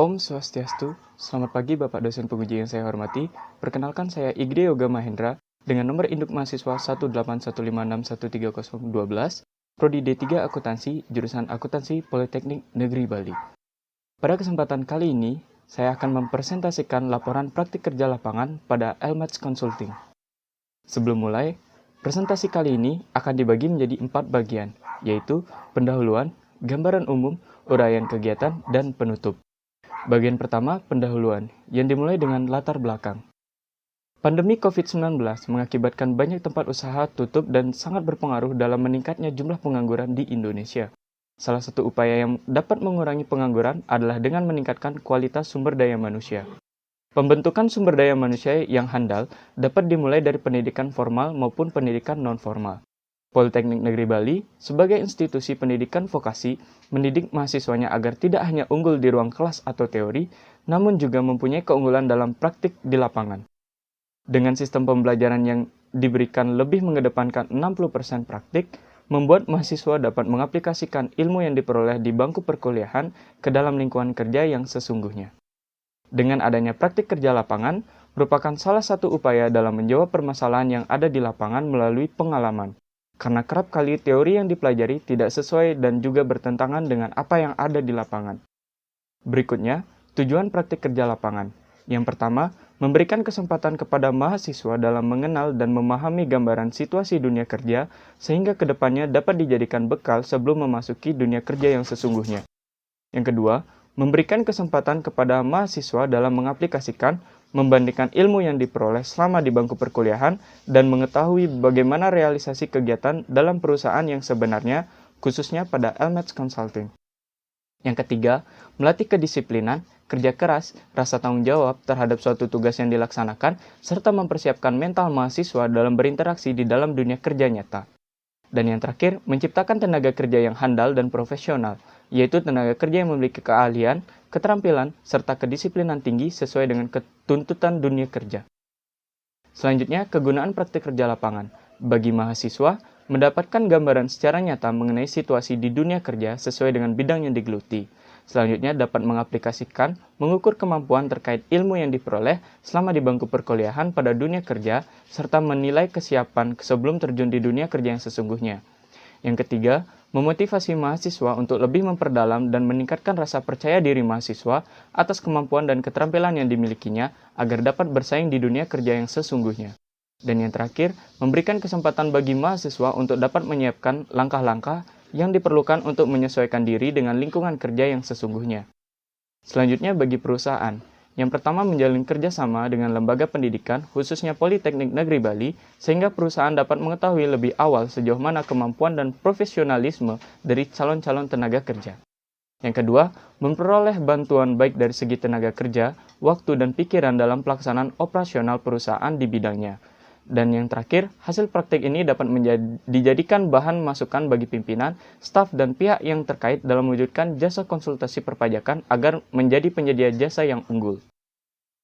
Om Swastiastu, selamat pagi Bapak dosen penguji yang saya hormati. Perkenalkan saya Igde Yoga Mahendra dengan nomor induk mahasiswa 18156130112, Prodi D3 Akuntansi, jurusan Akuntansi Politeknik Negeri Bali. Pada kesempatan kali ini, saya akan mempresentasikan laporan praktik kerja lapangan pada LMATS Consulting. Sebelum mulai, presentasi kali ini akan dibagi menjadi 4 bagian, yaitu pendahuluan, gambaran umum, uraian kegiatan, dan penutup. Bagian pertama, pendahuluan, yang dimulai dengan latar belakang. Pandemi COVID-19 mengakibatkan banyak tempat usaha tutup dan sangat berpengaruh dalam meningkatnya jumlah pengangguran di Indonesia. Salah satu upaya yang dapat mengurangi pengangguran adalah dengan meningkatkan kualitas sumber daya manusia. Pembentukan sumber daya manusia yang handal dapat dimulai dari pendidikan formal maupun pendidikan non-formal. Politeknik Negeri Bali, sebagai institusi pendidikan vokasi, mendidik mahasiswanya agar tidak hanya unggul di ruang kelas atau teori, namun juga mempunyai keunggulan dalam praktik di lapangan. Dengan sistem pembelajaran yang diberikan lebih mengedepankan 60% praktik, membuat mahasiswa dapat mengaplikasikan ilmu yang diperoleh di bangku perkuliahan ke dalam lingkungan kerja yang sesungguhnya. Dengan adanya praktik kerja lapangan, merupakan salah satu upaya dalam menjawab permasalahan yang ada di lapangan melalui pengalaman. Karena kerap kali teori yang dipelajari tidak sesuai dan juga bertentangan dengan apa yang ada di lapangan. Berikutnya, tujuan praktik kerja lapangan. Yang pertama, memberikan kesempatan kepada mahasiswa dalam mengenal dan memahami gambaran situasi dunia kerja, sehingga kedepannya dapat dijadikan bekal sebelum memasuki dunia kerja yang sesungguhnya. Yang kedua, memberikan kesempatan kepada mahasiswa dalam mengaplikasikan, membandingkan ilmu yang diperoleh selama di bangku perkuliahan, dan mengetahui bagaimana realisasi kegiatan dalam perusahaan yang sebenarnya, khususnya pada LMATS Consulting. Yang ketiga, melatih kedisiplinan, kerja keras, rasa tanggung jawab terhadap suatu tugas yang dilaksanakan, serta mempersiapkan mental mahasiswa dalam berinteraksi di dalam dunia kerja nyata. Dan yang terakhir, menciptakan tenaga kerja yang handal dan profesional, yaitu tenaga kerja yang memiliki keahlian, keterampilan, serta kedisiplinan tinggi sesuai dengan tuntutan dunia kerja. Selanjutnya, kegunaan praktik kerja lapangan. Bagi mahasiswa, mendapatkan gambaran secara nyata mengenai situasi di dunia kerja sesuai dengan bidang yang digeluti. Selanjutnya, dapat mengaplikasikan, mengukur kemampuan terkait ilmu yang diperoleh selama di bangku perkuliahan pada dunia kerja, serta menilai kesiapan sebelum terjun di dunia kerja yang sesungguhnya. Yang ketiga, memotivasi mahasiswa untuk lebih memperdalam dan meningkatkan rasa percaya diri mahasiswa atas kemampuan dan keterampilan yang dimilikinya agar dapat bersaing di dunia kerja yang sesungguhnya. Dan yang terakhir, memberikan kesempatan bagi mahasiswa untuk dapat menyiapkan langkah-langkah yang diperlukan untuk menyesuaikan diri dengan lingkungan kerja yang sesungguhnya. Selanjutnya bagi perusahaan. Yang pertama, menjalin kerjasama dengan lembaga pendidikan, khususnya Politeknik Negeri Bali, sehingga perusahaan dapat mengetahui lebih awal sejauh mana kemampuan dan profesionalisme dari calon-calon tenaga kerja. Yang kedua, memperoleh bantuan baik dari segi tenaga kerja, waktu dan pikiran dalam pelaksanaan operasional perusahaan di bidangnya. Dan yang terakhir, hasil praktik ini dapat dijadikan bahan masukan bagi pimpinan, staf, dan pihak yang terkait dalam mewujudkan jasa konsultasi perpajakan agar menjadi penyedia jasa yang unggul.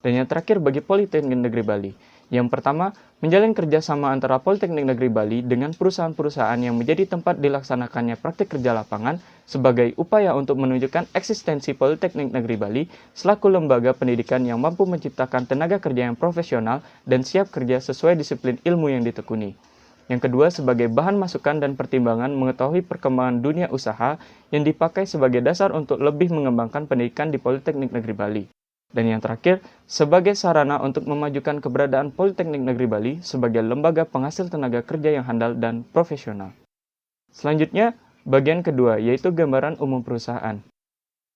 Dan yang terakhir bagi Politeknik Negeri Bali. Yang pertama, menjalin kerjasama antara Politeknik Negeri Bali dengan perusahaan-perusahaan yang menjadi tempat dilaksanakannya praktik kerja lapangan sebagai upaya untuk menunjukkan eksistensi Politeknik Negeri Bali selaku lembaga pendidikan yang mampu menciptakan tenaga kerja yang profesional dan siap kerja sesuai disiplin ilmu yang ditekuni. Yang kedua, sebagai bahan masukan dan pertimbangan mengetahui perkembangan dunia usaha yang dipakai sebagai dasar untuk lebih mengembangkan pendidikan di Politeknik Negeri Bali. Dan yang terakhir, sebagai sarana untuk memajukan keberadaan Politeknik Negeri Bali sebagai lembaga penghasil tenaga kerja yang handal dan profesional. Selanjutnya, bagian kedua, yaitu gambaran umum perusahaan.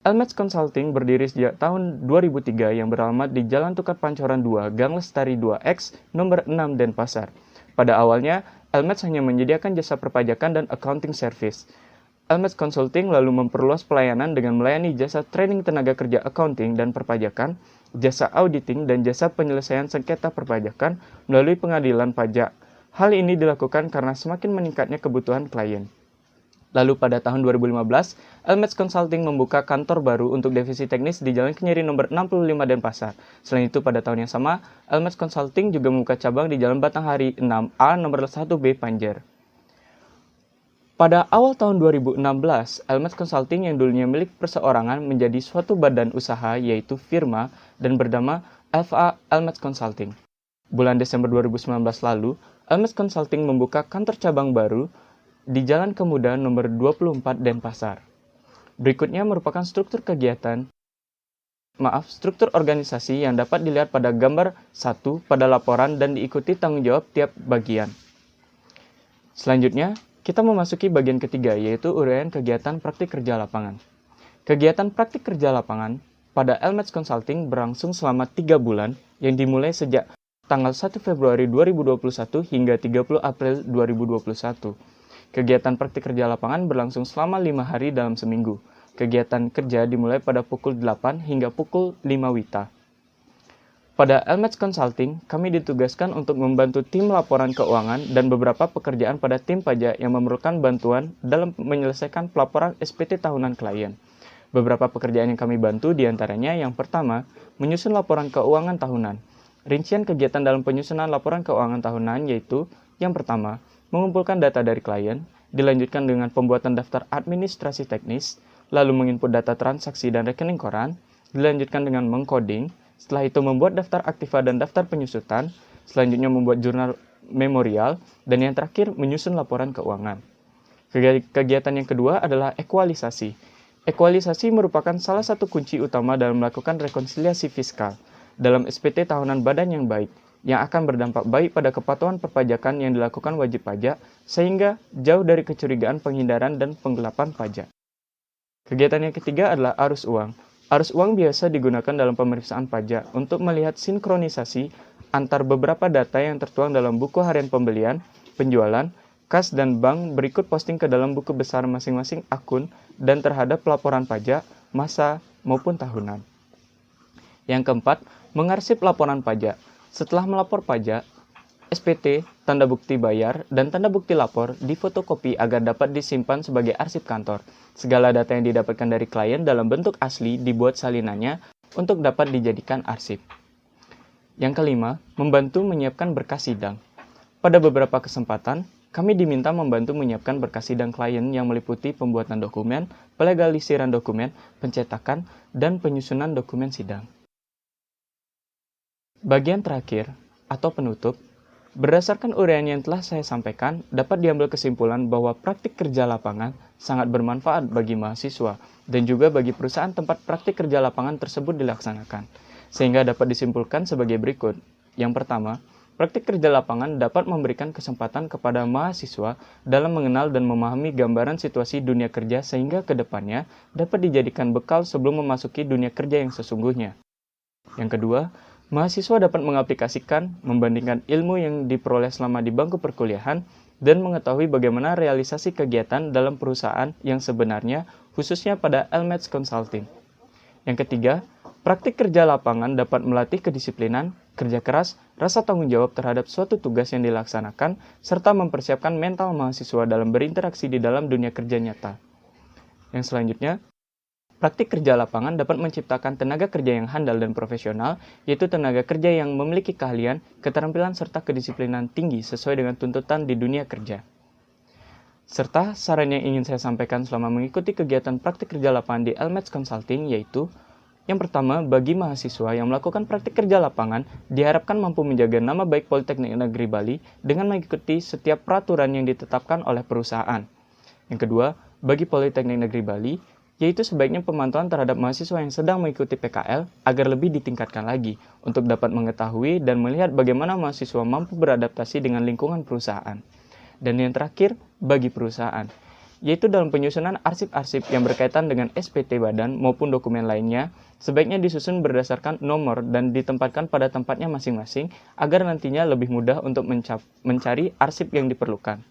LMATS Consulting berdiri sejak tahun 2003 yang beralamat di Jalan Tukar Pancoran 2, Gang Lestari 2X, nomor 6 Denpasar. Pada awalnya, LMATS hanya menyediakan jasa perpajakan dan accounting service. LMATS Consulting lalu memperluas pelayanan dengan melayani jasa training tenaga kerja accounting dan perpajakan, jasa auditing, dan jasa penyelesaian sengketa perpajakan melalui pengadilan pajak. Hal ini dilakukan karena semakin meningkatnya kebutuhan klien. Lalu pada tahun 2015, LMATS Consulting membuka kantor baru untuk divisi teknis di Jalan Kenyeri nomor 65 Denpasar. Selain itu, pada tahun yang sama, LMATS Consulting juga membuka cabang di Jalan Batanghari 6A nomor 1B Panjer. Pada awal tahun 2016, Elmets Consulting yang dulunya milik perseorangan menjadi suatu badan usaha yaitu firma dan bernama FA Elmets Consulting. Bulan Desember 2019 lalu, Elmets Consulting membuka kantor cabang baru di Jalan Kemuda nomor 24 Denpasar. Berikutnya merupakan struktur organisasi yang dapat dilihat pada gambar 1 pada laporan dan diikuti tanggung jawab tiap bagian. Selanjutnya, kita memasuki bagian ketiga, yaitu uraian kegiatan praktik kerja lapangan. Kegiatan praktik kerja lapangan pada Elmets Consulting berlangsung selama 3 bulan yang dimulai sejak tanggal 1 Februari 2021 hingga 30 April 2021. Kegiatan praktik kerja lapangan berlangsung selama 5 hari dalam seminggu. Kegiatan kerja dimulai pada pukul 8 hingga pukul 5 WITA. Pada Elmets Consulting, kami ditugaskan untuk membantu tim laporan keuangan dan beberapa pekerjaan pada tim pajak yang memerlukan bantuan dalam menyelesaikan pelaporan SPT tahunan klien. Beberapa pekerjaan yang kami bantu diantaranya yang pertama, menyusun laporan keuangan tahunan. Rincian kegiatan dalam penyusunan laporan keuangan tahunan yaitu, yang pertama, mengumpulkan data dari klien, dilanjutkan dengan pembuatan daftar administrasi teknis, lalu menginput data transaksi dan rekening koran, dilanjutkan dengan mengcoding, setelah itu membuat daftar aktiva dan daftar penyusutan, selanjutnya membuat jurnal memorial, dan yang terakhir menyusun laporan keuangan. Kegiatan yang kedua adalah ekualisasi. Ekualisasi merupakan salah satu kunci utama dalam melakukan rekonsiliasi fiskal dalam SPT tahunan badan yang baik, yang akan berdampak baik pada kepatuhan perpajakan yang dilakukan wajib pajak, sehingga jauh dari kecurigaan penghindaran dan penggelapan pajak. Kegiatan yang ketiga adalah arus uang. Arus uang biasa digunakan dalam pemeriksaan pajak untuk melihat sinkronisasi antar beberapa data yang tertuang dalam buku harian pembelian, penjualan, kas dan bank berikut posting ke dalam buku besar masing-masing akun dan terhadap laporan pajak, masa, maupun tahunan. Yang keempat, mengarsip laporan pajak. Setelah melapor pajak, SPT, tanda bukti bayar, dan tanda bukti lapor difotokopi agar dapat disimpan sebagai arsip kantor. Segala data yang didapatkan dari klien dalam bentuk asli dibuat salinannya untuk dapat dijadikan arsip. Yang kelima, membantu menyiapkan berkas sidang. Pada beberapa kesempatan, kami diminta membantu menyiapkan berkas sidang klien yang meliputi pembuatan dokumen, pelegalisiran dokumen, pencetakan, dan penyusunan dokumen sidang. Bagian terakhir, atau penutup, berdasarkan uraian yang telah saya sampaikan, dapat diambil kesimpulan bahwa praktik kerja lapangan sangat bermanfaat bagi mahasiswa dan juga bagi perusahaan tempat praktik kerja lapangan tersebut dilaksanakan, sehingga dapat disimpulkan sebagai berikut. Yang pertama, praktik kerja lapangan dapat memberikan kesempatan kepada mahasiswa dalam mengenal dan memahami gambaran situasi dunia kerja sehingga ke depannya dapat dijadikan bekal sebelum memasuki dunia kerja yang sesungguhnya. Yang kedua, mahasiswa dapat mengaplikasikan, membandingkan ilmu yang diperoleh selama di bangku perkuliahan, dan mengetahui bagaimana realisasi kegiatan dalam perusahaan yang sebenarnya, khususnya pada Elmets Consulting. Yang ketiga, praktik kerja lapangan dapat melatih kedisiplinan, kerja keras, rasa tanggung jawab terhadap suatu tugas yang dilaksanakan, serta mempersiapkan mental mahasiswa dalam berinteraksi di dalam dunia kerja nyata. Yang selanjutnya, praktik kerja lapangan dapat menciptakan tenaga kerja yang handal dan profesional, yaitu tenaga kerja yang memiliki keahlian, keterampilan, serta kedisiplinan tinggi sesuai dengan tuntutan di dunia kerja. Serta saran yang ingin saya sampaikan selama mengikuti kegiatan praktik kerja lapangan di Elmets Consulting yaitu, yang pertama, bagi mahasiswa yang melakukan praktik kerja lapangan, diharapkan mampu menjaga nama baik Politeknik Negeri Bali dengan mengikuti setiap peraturan yang ditetapkan oleh perusahaan. Yang kedua, bagi Politeknik Negeri Bali, yaitu sebaiknya pemantauan terhadap mahasiswa yang sedang mengikuti PKL agar lebih ditingkatkan lagi untuk dapat mengetahui dan melihat bagaimana mahasiswa mampu beradaptasi dengan lingkungan perusahaan. Dan yang terakhir, bagi perusahaan, yaitu dalam penyusunan arsip-arsip yang berkaitan dengan SPT badan maupun dokumen lainnya, sebaiknya disusun berdasarkan nomor dan ditempatkan pada tempatnya masing-masing agar nantinya lebih mudah untuk mencari arsip yang diperlukan.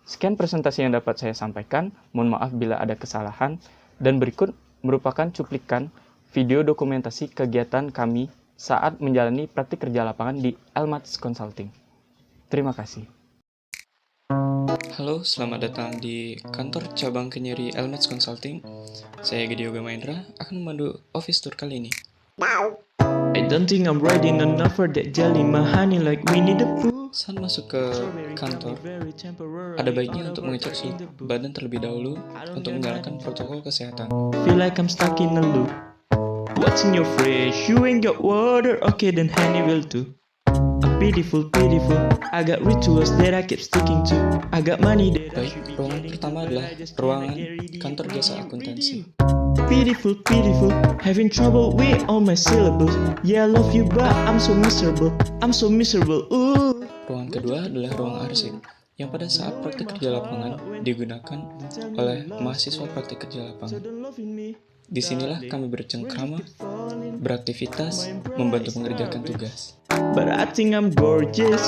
Sekian presentasi yang dapat saya sampaikan, mohon maaf bila ada kesalahan, dan berikut merupakan cuplikan video dokumentasi kegiatan kami saat menjalani praktik kerja lapangan di Elmets Consulting. Terima kasih. Halo, selamat datang di kantor cabang Kenyeri Elmets Consulting. Saya Gede Yoga Mahendra akan memandu office tour kali ini. I don't think I'm ready enough for that jelly, my honey like Winnie the Pooh. Saat masuk ke kantor, ada baiknya untuk mengecek suhu badan terlebih dahulu untuk menjalankan protokol kesehatan. Feel like I'm stuck in a loop. What's in your fridge? You ain't got water? Okay, then honey will do. I'm pitiful, pitiful. I got rituals that I keep sticking to. I got money that I Baik, should be ruangan carrying. pertama adalah ruangan kantor jasa akuntansi. Pitiful, pitiful, having trouble with all my syllables. Yeah, I love you, but I'm so miserable. I'm so miserable. Ooh. Ruangan kedua adalah ruang arsip, yang pada saat praktik kerja lapangan digunakan oleh mahasiswa praktik kerja lapangan. Disinilah kami bercengkrama, beraktivitas, membantu mengerjakan tugas. But I think I'm gorgeous.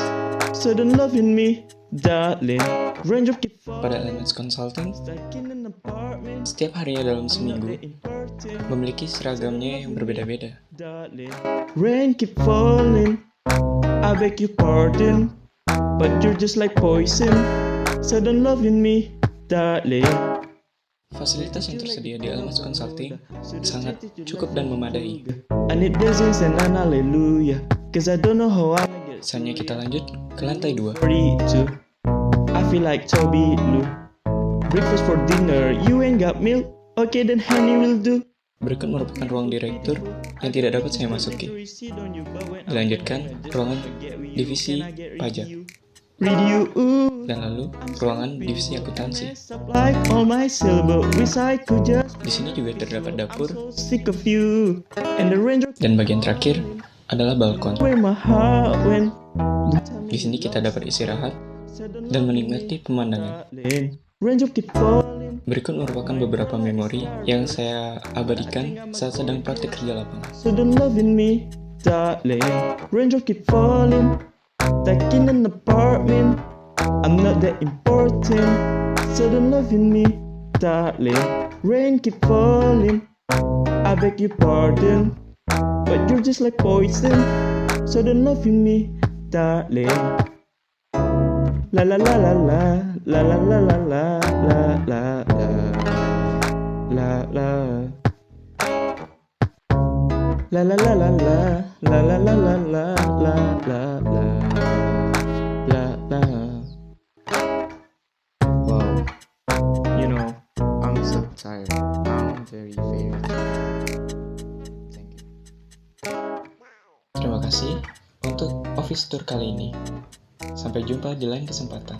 Sudden love in me, darling. Raindrop keep Pada Elements Consulting, stuck in an apartment. setiap harinya dalam seminggu memiliki seragamnya yang berbeda-beda. Darling, rain keep falling. I beg your pardon, but you're just like poison. Sudden love in me, darling. Fasilitas yang tersedia di Elements Consulting sangat cukup dan memadai. I need blessings and an hallelujah, cause I don't know how I'm Saatnya kita lanjut ke lantai 2. 42. I feel like Toby Lou. Breakfast for dinner, you ain't got milk? Okay, then honey will do. Berikut merupakan ruang direktur yang tidak dapat saya masuki. Dilanjutkan, ruangan divisi pajak. Read you, ooh. Dan lalu, ruangan divisi akuntansi. Like all my syllable, wish I could just Di sini juga terdapat dapur, sick of you. And the raindrop dan bagian terakhir adalah balkon. where my heart went. Di sini kita dapat istirahat dan menikmati pemandangan. Raindrop keep falling. Berikut merupakan beberapa memori yang saya abadikan saat sedang praktik kerja lapangan. Sudden love in me, darling. Raindrop keep falling. Stuck in an apartment. I'm not that important. Sudden love in me, darling. Rain keep falling. I beg your pardon, but you're just like poison. Sudden love in me, darling. La la la la la la la la la la la la la la. La la la la la la la la la la la la la la. Wow, you know, I'm so tired. I'm very tired. Thank you. Terima kasih untuk office tour kali ini. Sampai jumpa di lain kesempatan.